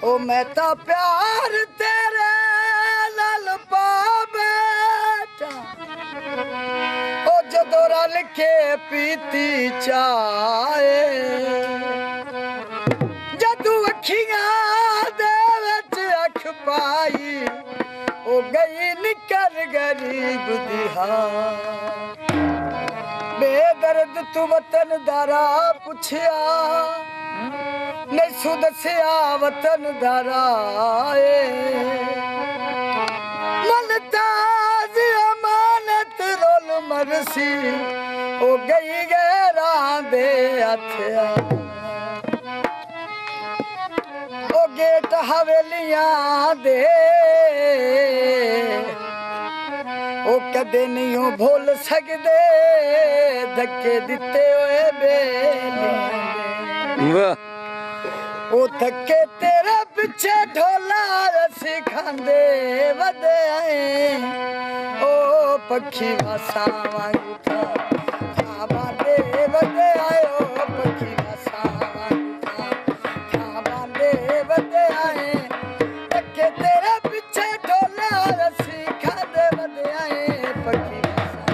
ओ मैं ता प्यार तेरे नाल पा बैठा ओ जदों रल के पीती चाहे जदू अखियां दे विच अख पाई ओ गई निकर गरीब दी हार बेदर्द तू वतन दारा पुछया नहीं सुदस्या वतन दाराए मलताज अमानत रोल मरसी ओ गई गैरा दे हथिया ओ गेट हवेलियां दे ओ कदे नहीं भूल सकदे धक्के दिते होए बेलियां वाह ओ थके तेरे पिछे ढोला रसी खांदे वदे आए ओ पक्षी वासा वांगू था बांधे वदे आए ओ पक्षी वासा वांगू था बांधे वदे आए थके तेरे पिछे ढोला रसी खांदे वदे आए पक्षी वासा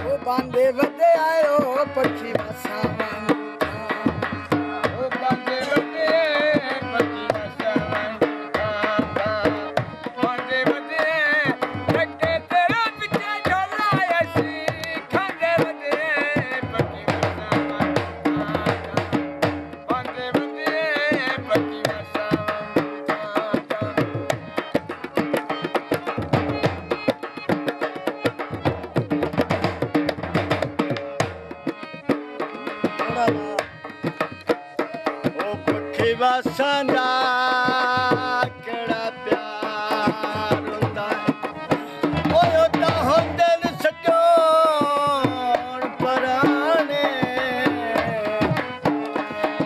ओ बांधे वदे आए ओ पक्षी वासा वासंदा कड़ा प्यार हुंदा ओए ता हुंदे न सजोण पराने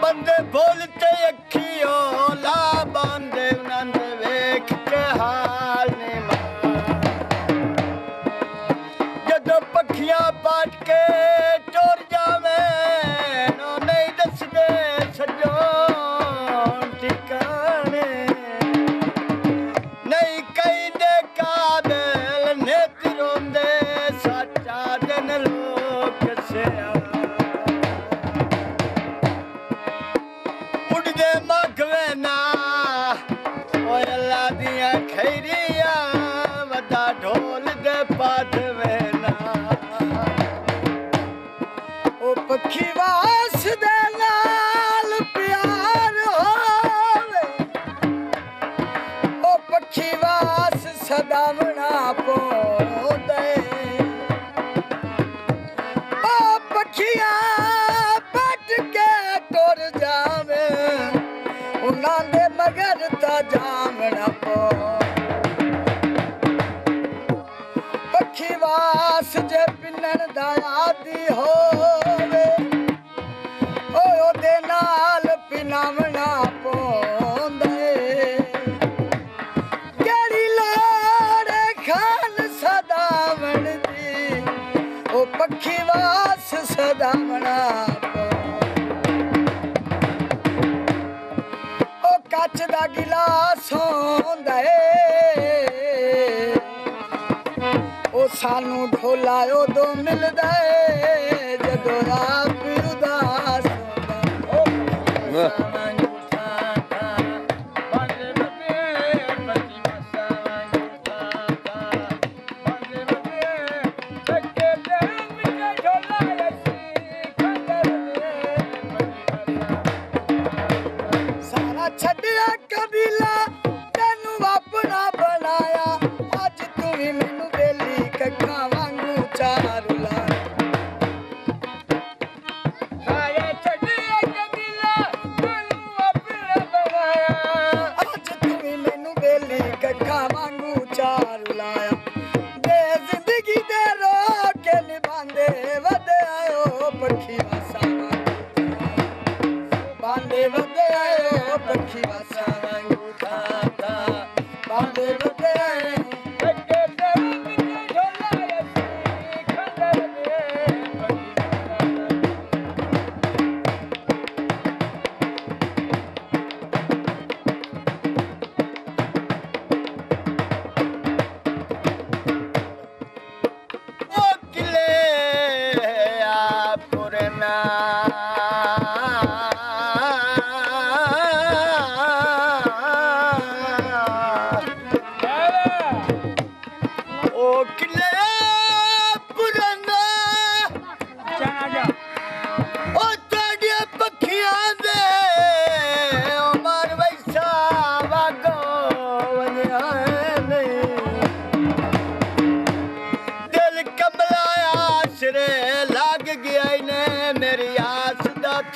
बंदे बोलते अखियों ला बांधे नंद वेख के हाल ने जदों पखियां पाट के टुर जावे नो नहीं दसदे सजो नहीं कई दे काबिल नेत रोंदे सच्चा दिन लोक से उड़दे मखवे ना ओ अल्लाह दियां खैरियां वदा ढोल दे पाठवे ना ओ पखी वास दे नाल प्यार होवे ओ पखी वास सदावना पोंदे ओ पखिया पट के टुर जावे उन्हां दे मगर ता जावना पो पखी वास जे पिनन दा आदी होवे ओ ओदे नाल पिनावना पोंदे पखी वास सदावना ओ कच दा गिलास होंदा ए ओ सानू ढोला उदों मिलदा ए जदों आप उदास होंदा छड़िया कबीला तेनू अपना बनाया अज तू ही मैनू बेली कखा वांगू चारू ला छड़िया कबीला तेनू अपना बनाया अज तू ही मैनू बेली कखा वांगू चारू लाया दे जिंदगी दे रोके निभांदे वदे आयो पखी वासा बांधे वदे आयो पखी वासा वांगू था बांधे वदे आयो धक्के तेरे पिछे ढोला रसी खांदे वदे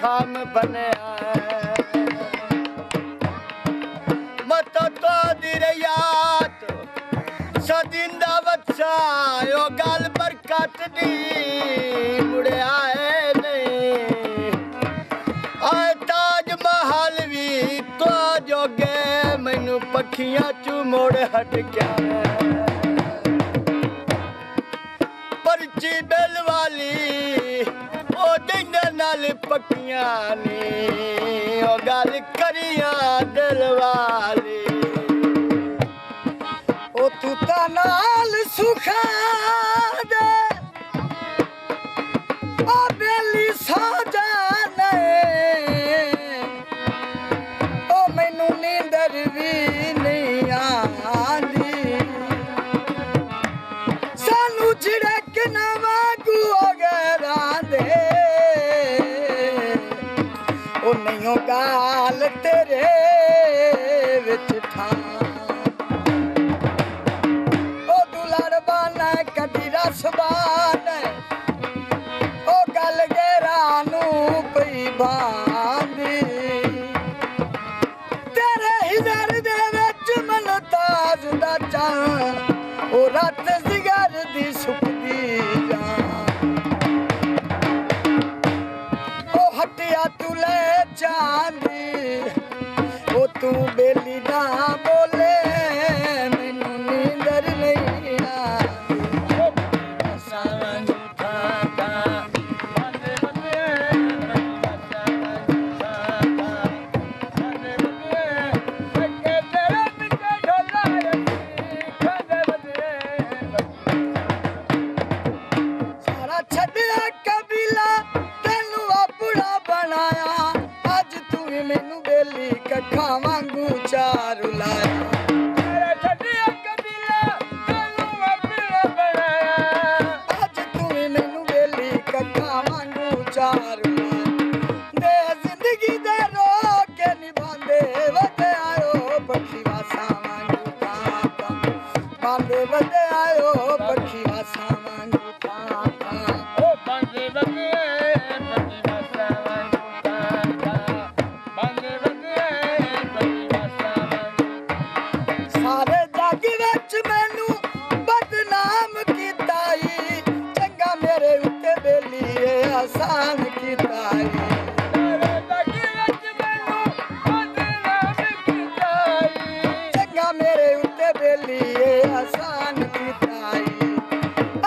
थाम बनया मत तो दिरयात सदिंदा बच्चा यो गल बरकत दी मुड़े आए नहीं आए ताज महल भी तो जोगे मैनू पखियां चू मोड़ हट क्या परची बेल वाली ओ दिन नाल पक्कियां नी ओ गल करियां दिल वाली ओ तू ता नाल सुखा दे ओ बेली सो जाने ओ मैनू नींदर भी नहीं आंदी सानू झिड़क ना वागू वगैरह दे ओ नहीं हो गाल तेरे विच थां ओ दुलड़ बाना कदी रसबान ओ गल गेरा नू पई बांदी तेरे हिजर दे विच मन ताज दा चां ओ रात जिगर दी सुखदी जां ओ हटिया तू ले चांदी ओ तू बेली ना बोले मैनू नींदर नहीं आंदी सावंग थाता बंदे बंदे बंदे बंदे के तेरे पिछे ढोला बंदे बंदे सारा छड्या कबीला तेनू अपना बनाया अज तू भी मैनू बेली कखा वांगू चारू लाया तेरे छड्या कबीला तेनू अपना बनाया अज तू भी मैनू बेली कखा वांगू चारू लाया दे जिंदगी दे रोके निभांदे वदे आयो पक्षी वासा वांगू ताता बांदे वदे आयो पक्षी वासा वांगू ताता ओ बांदे वदे पक्षी वासा वांगू ताता बांदे वदे पक्षी वासा वांगू सारे जग विच मैनू बदनाम कीता ई चंगा मेरे उत्ते बेली आसान कीता ई सारे जग विच मैनू बदनाम कीता ई चंगा मेरे उत्ते बेली आसान कीता ई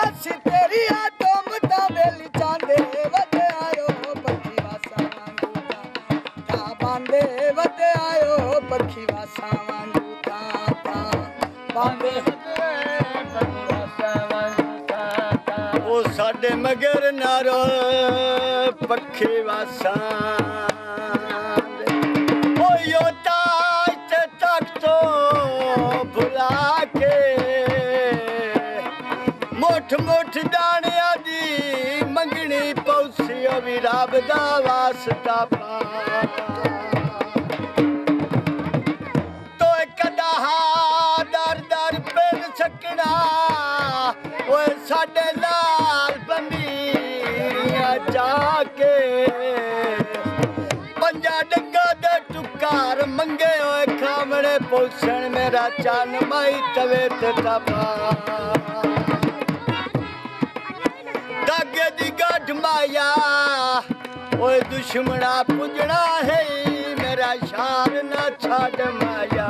ਅਸੀਂ तेरी आदमता बेली चांदे वदे आयो पक्षी वासा वांगू ता बांदे वदे आयो पक्षी वासा वांगू ता बांदे वदे पक्षी वासा वांगू ता ओ साडे मगर नारो पक्षी वासा ओ यो ताज ते तख्तो भुला के मुठ मुठ दाणिया दी मंगनी पौसी भी रब दा वास्ता पा तो कदा दर दर पिन सकना ओए साडे लाल बंदिया जाके पंजा डंगा दे टुकार मंगे ओए खामणे पोषण मेरा चन माई तवे ते तपा धागे दी गाठ माया ओए दुश्मना पुजना है मेरा शार न छाड़ माया